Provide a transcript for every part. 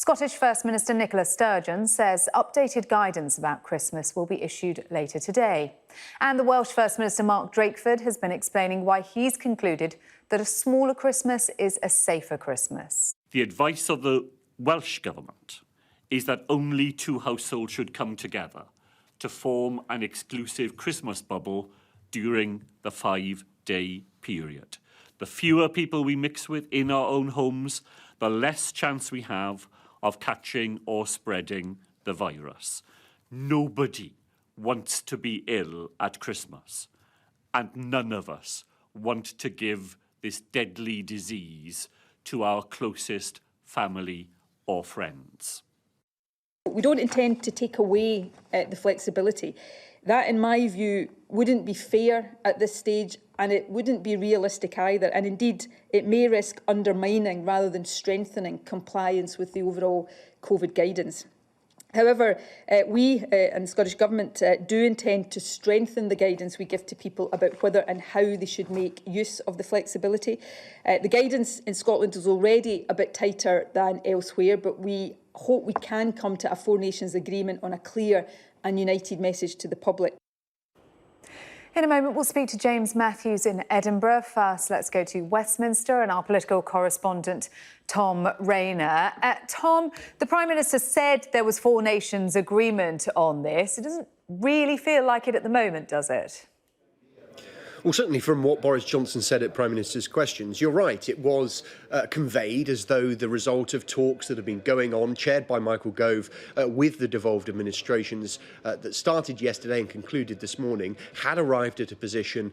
Scottish First Minister Nicola Sturgeon says updated guidance about Christmas will be issued later today. And the Welsh First Minister Mark Drakeford has been explaining why he's concluded that a smaller Christmas is a safer Christmas. The advice of the Welsh Government is that only two households should come together to form an exclusive Christmas bubble during the 5-day period. The fewer people we mix with in our own homes, the less chance we have of catching or spreading the virus. Nobody wants to be ill at Christmas, and none of us want to give this deadly disease to our closest family or friends. We don't intend to take away the flexibility. That, in my view, wouldn't be fair at this stage, and it wouldn't be realistic either. And indeed, it may risk undermining rather than strengthening compliance with the overall COVID guidance. However, we and the Scottish Government do intend to strengthen the guidance we give to people about whether and how they should make use of the flexibility. The guidance in Scotland is already a bit tighter than elsewhere, but we hope we can come to a Four Nations agreement on a clear and united message to the public. In a moment, we'll speak to James Matthews in Edinburgh. First, let's go to Westminster and our political correspondent, Tom Rayner. Tom, the Prime Minister said there was Four Nations agreement on this. It doesn't really feel like it at the moment, does it? Well, certainly from what Boris Johnson said at Prime Minister's questions, you're right. It was conveyed as though the result of talks that have been going on, chaired by Michael Gove, with the devolved administrations that started yesterday and concluded this morning, had arrived at a position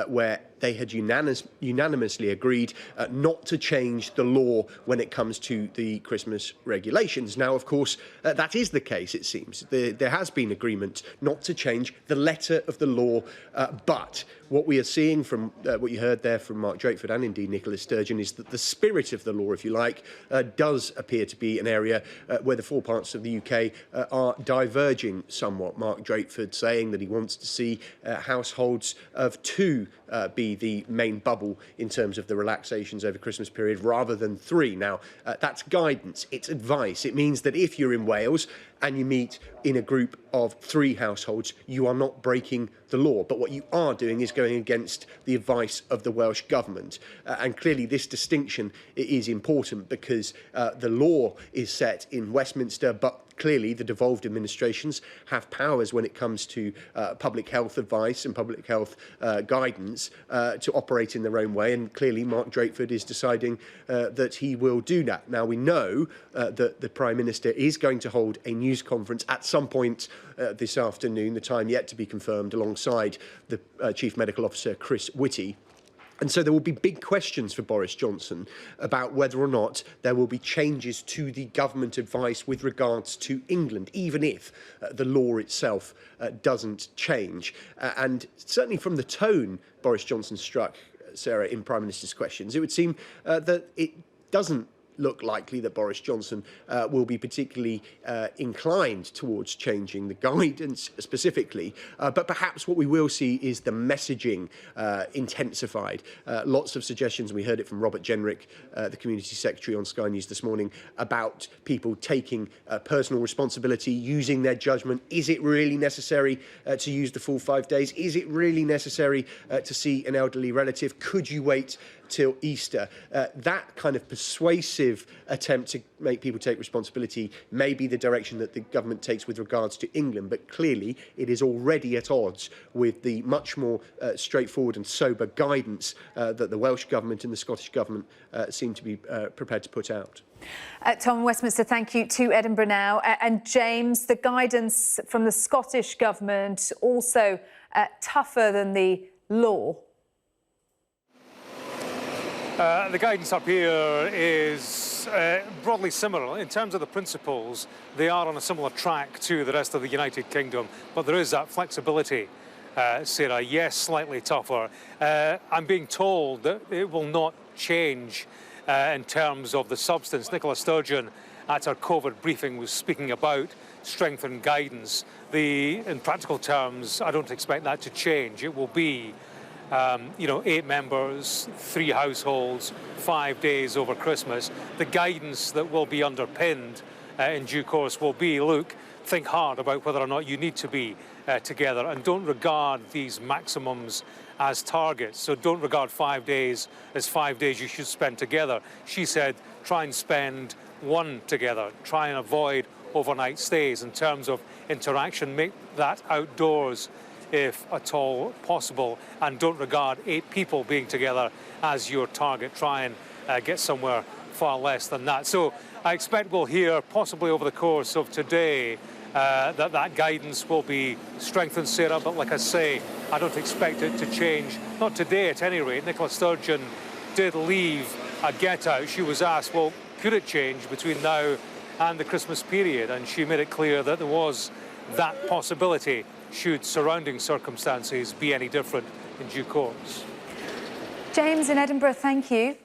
where they had unanimously agreed not to change the law when it comes to the Christmas regulations. Now, of course, that is the case, it seems. There has been agreement not to change the letter of the law, but what we are seeing from what you heard there from Mark Drakeford and indeed Nicola Sturgeon is that the spirit of the law, if you like, does appear to be an area where the four parts of the UK are diverging somewhat. Mark Drakeford saying that he wants to see households of two be the main bubble in terms of the relaxations over Christmas period rather than three. Now, that's guidance, it's advice. It means that if you're in Wales and you meet in a group of three households, you are not breaking the law. But what you are doing is going against the advice of the Welsh Government. And clearly this distinction is important because the law is set in Westminster, but clearly the devolved administrations have powers when it comes to public health advice and public health guidance to operate in their own way. And clearly Mark Drakeford is deciding that he will do that. Now, we know that the Prime Minister is going to hold a news conference at some point this afternoon, the time yet to be confirmed, alongside the Chief Medical Officer, Chris Whitty. And so there will be big questions for Boris Johnson about whether or not there will be changes to the government advice with regards to England, even if the law itself doesn't change. And certainly from the tone Boris Johnson struck, Sarah, in Prime Minister's questions, it would seem that it doesn't look likely that Boris Johnson will be particularly inclined towards changing the guidance specifically. But perhaps what we will see is the messaging intensified. Lots of suggestions, we heard it from Robert Jenrick, the Community Secretary on Sky News this morning, about people taking personal responsibility, using their judgment. Is it really necessary to use the full 5 days? Is it really necessary to see an elderly relative? Could you wait till Easter? That kind of persuasive attempt to make people take responsibility may be the direction that the government takes with regards to England, but clearly it is already at odds with the much more straightforward and sober guidance that the Welsh Government and the Scottish Government seem to be prepared to put out. Tom, Westminster, thank you. To Edinburgh now. And James, the guidance from the Scottish Government also tougher than the law. The guidance up here is broadly similar. In terms of the principles, they are on a similar track to the rest of the United Kingdom, but there is that flexibility, Sarah. Yes, slightly tougher. I'm being told that it will not change in terms of the substance. Nicola Sturgeon at our COVID briefing was speaking about strengthened guidance. In practical terms, I don't expect that to change. It will be you know, 8 members, 3 households, 5 days over Christmas. The guidance that will be underpinned in due course will be, look, think hard about whether or not you need to be together, and don't regard these maximums as targets. So don't regard 5 days as 5 days you should spend together. She said, try and spend 1 together. Try and avoid overnight stays. In terms of interaction, make that outdoors if at all possible, and don't regard 8 people being together as your target. Try and get somewhere far less than that. So I expect we'll hear, possibly over the course of today, that guidance will be strengthened, Sarah, but like I say, I don't expect it to change, not today at any rate. Nicola Sturgeon did leave a get-out. She was asked, well, could it change between now and the Christmas period? And she made it clear that there was that possibility should surrounding circumstances be any different in due course. James in Edinburgh, thank you.